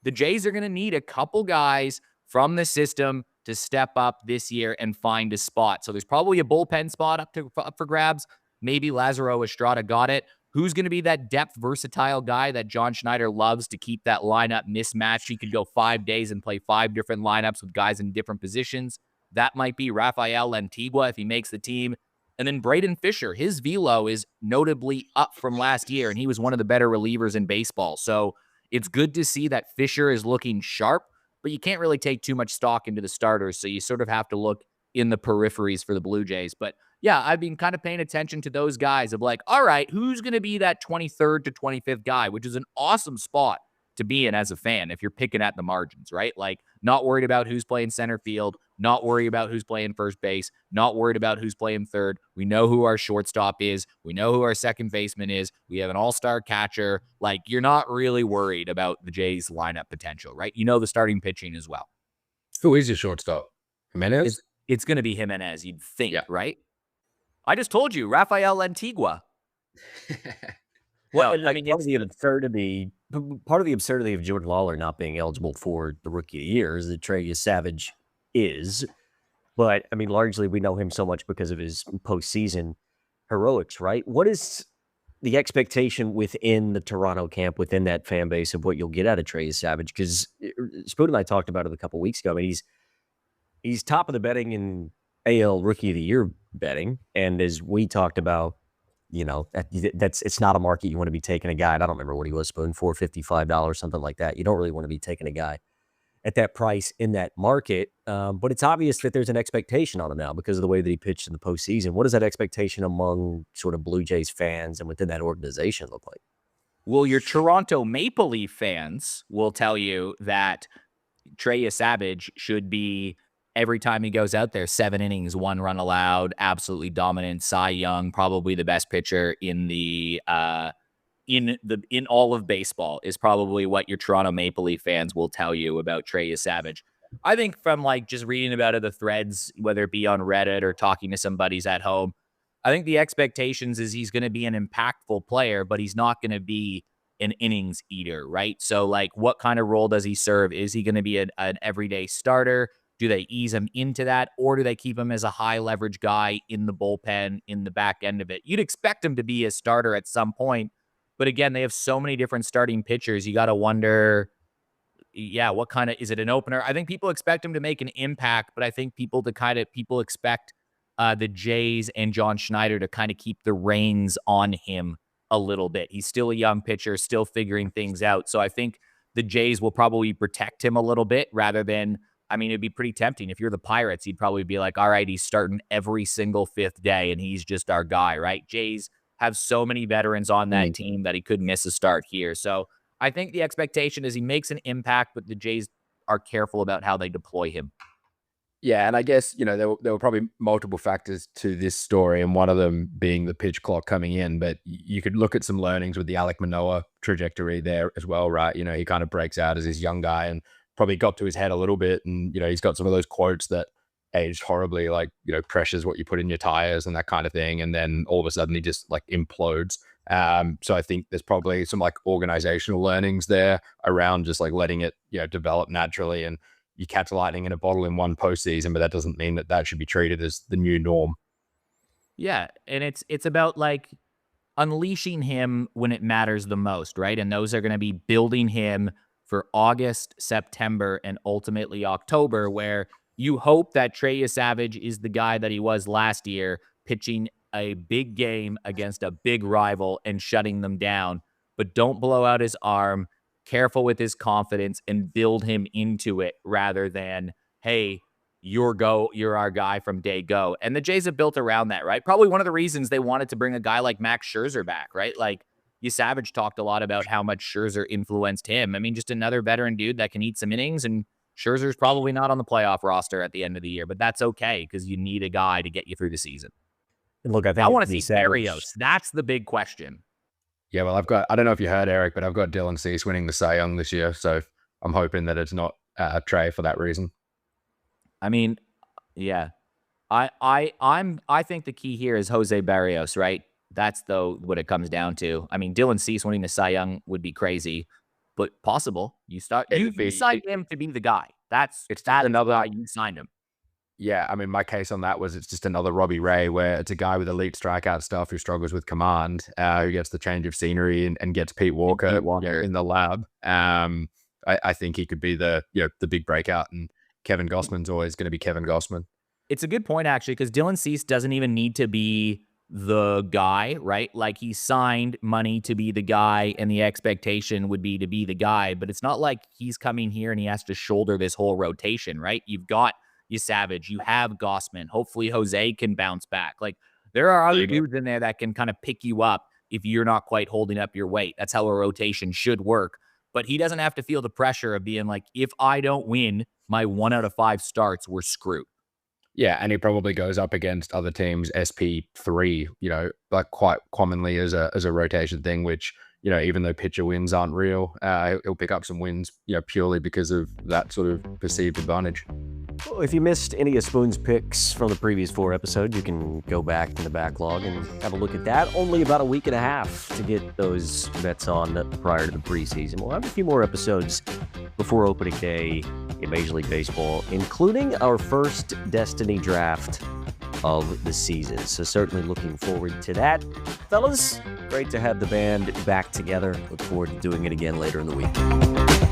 [SPEAKER 3] the Jays are going to need a couple guys from the system to step up this year and find a spot. So there's probably a bullpen spot up for grabs. Maybe Lazaro Estrada got it. Who's going to be that depth versatile guy that John Schneider loves to keep that lineup mismatched? He could go 5 days and play 5 different lineups with guys in different positions. That might be Rafael Antigua if he makes the team. And then Braden Fisher, his velo is notably up from last year, and he was one of the better relievers in baseball. So it's good to see that Fisher is looking sharp, but you can't really take too much stock into the starters, so you sort of have to look in the peripheries for the Blue Jays. But yeah, I've been kind of paying attention to those guys of like, all right, who's going to be that 23rd to 25th guy, which is an awesome spot to be in as a fan if you're picking at the margins, right? Like, not worried about who's playing center field, not worried about who's playing first base, not worried about who's playing third. We know who our shortstop is. We know who our second baseman is. We have an all-star catcher. Like, you're not really worried about the Jays lineup potential, right? You know the starting pitching as well.
[SPEAKER 4] Who is your shortstop? Jimenez?
[SPEAKER 3] It's going to be Jimenez, you'd think, right? I just told you, Rafael Antigua.
[SPEAKER 2] Well, I mean, part of the absurdity of Jordan Lawler not being eligible for the Rookie of the Year is that Trey Savage is. But, I mean, largely we know him so much because of his postseason heroics, right? What is the expectation within the Toronto camp, within that fan base, of what you'll get out of Trey Savage? Because Spoon and I talked about it a couple weeks ago. I mean, he's top of the betting in AL Rookie of the Year betting. And as we talked about, you know, it's not a market you want to be taking a guy. I don't remember what he was, Spoon, $455, something like that. You don't really want to be taking a guy at that price in that market. But it's obvious that there's an expectation on him now because of the way that he pitched in the postseason. What does that expectation among sort of Blue Jays fans and within that organization look like?
[SPEAKER 3] Well, your Toronto Maple Leaf fans will tell you that Trey Savage should be, every time he goes out there, 7 innings, 1 run allowed, absolutely dominant, Cy Young, probably the best pitcher in the in all of baseball, is probably what your Toronto Maple Leaf fans will tell you about Trey Savage. I think from like just reading about it, the threads, whether it be on Reddit or talking to some buddies at home, I think the expectations is he's going to be an impactful player, but he's not going to be an innings eater, right? So like, what kind of role does he serve? Is he going to be an everyday starter? Do they ease him into that, or do they keep him as a high leverage guy in the bullpen, in the back end of it? You'd expect him to be a starter at some point, but again, they have so many different starting pitchers. You got to wonder, what kind of, is it an opener? I think people expect him to make an impact, but I think people expect the Jays and John Schneider to kind of keep the reins on him a little bit. He's still a young pitcher, still figuring things out. So I think the Jays will probably protect him a little bit rather than, I mean, it'd be pretty tempting. If you're the Pirates, you'd probably be like, all right, he's starting every single 5th day, and he's just our guy, right? Jays have so many veterans on that team that he could miss a start here. So I think the expectation is he makes an impact, but the Jays are careful about how they deploy him.
[SPEAKER 4] Yeah, and I guess, you know, there were probably multiple factors to this story, and one of them being the pitch clock coming in. But you could look at some learnings with the Alek Manoah trajectory there as well, right? You know, he kind of breaks out as this young guy and probably got to his head a little bit. And, you know, he's got some of those quotes that aged horribly, like, you know, pressure's what you put in your tires and that kind of thing. And then all of a sudden he just like implodes. So I think there's probably some like organizational learnings there around just like letting it, you know, develop naturally. And you catch lightning in a bottle in one postseason, but that doesn't mean that should be treated as the new norm.
[SPEAKER 3] Yeah, and it's about like unleashing him when it matters the most, right? And those are going to be building him for August, September, and ultimately October, where you hope that Trey Savage is the guy that he was last year, pitching a big game against a big rival and shutting them down. But don't blow out his arm. Careful with his confidence and build him into it rather than, hey, you're our guy from day go. And the Jays have built around that, right? Probably one of the reasons they wanted to bring a guy like Max Scherzer back, right? Like, Savage talked a lot about how much Scherzer influenced him. I mean, just another veteran dude that can eat some innings, and Scherzer's probably not on the playoff roster at the end of the year, but that's okay because you need a guy to get you through the season.
[SPEAKER 2] And look,
[SPEAKER 3] I want to see Berrios. That's the big question.
[SPEAKER 4] Yeah, well, I don't know if you heard, Eric, but I've got Dylan Cease winning the Cy Young this year, so I'm hoping that it's not Trey for that reason.
[SPEAKER 3] I mean, Yeah. I think the key here is Jose Barrios, right? That's though what it comes down to. I mean, Dylan Cease winning the Cy Young would be crazy, but possible. You signed him to be the guy. That's
[SPEAKER 4] another
[SPEAKER 3] why you signed him.
[SPEAKER 4] Yeah, I mean, my case on that was it's just another Robbie Ray, where it's a guy with elite strikeout stuff who struggles with command, who gets the change of scenery and gets Pete Walker, in the lab. I think he could be the big breakout, and Kevin Gossman's always going to be Kevin Gossman.
[SPEAKER 3] It's a good point, actually, because Dylan Cease doesn't even need to be the guy, right? Like, he signed money to be the guy, and the expectation would be to be the guy, but it's not like he's coming here and he has to shoulder this whole rotation, right? You've got you Savage, you have Gossman. Hopefully Jose can bounce back. Like, there are other dudes in there that can kind of pick you up if you're not quite holding up your weight. That's how a rotation should work. But he doesn't have to feel the pressure of being like, if I don't win my 1 out of 5 starts, we're screwed.
[SPEAKER 4] Yeah, and he probably goes up against other teams SP3, like quite commonly as a rotation thing, which, even though pitcher wins aren't real, he'll pick up some wins, purely because of that sort of perceived advantage.
[SPEAKER 2] Well, if you missed any of Spoon's picks from the previous 4 episodes, you can go back in the backlog and have a look at that. Only about a week and a half to get those bets on prior to the preseason. We'll have a few more episodes before opening day in Major League Baseball, including our first Destiny draft of the season. So certainly looking forward to that. Fellas, great to have the band back together. Look forward to doing it again later in the week.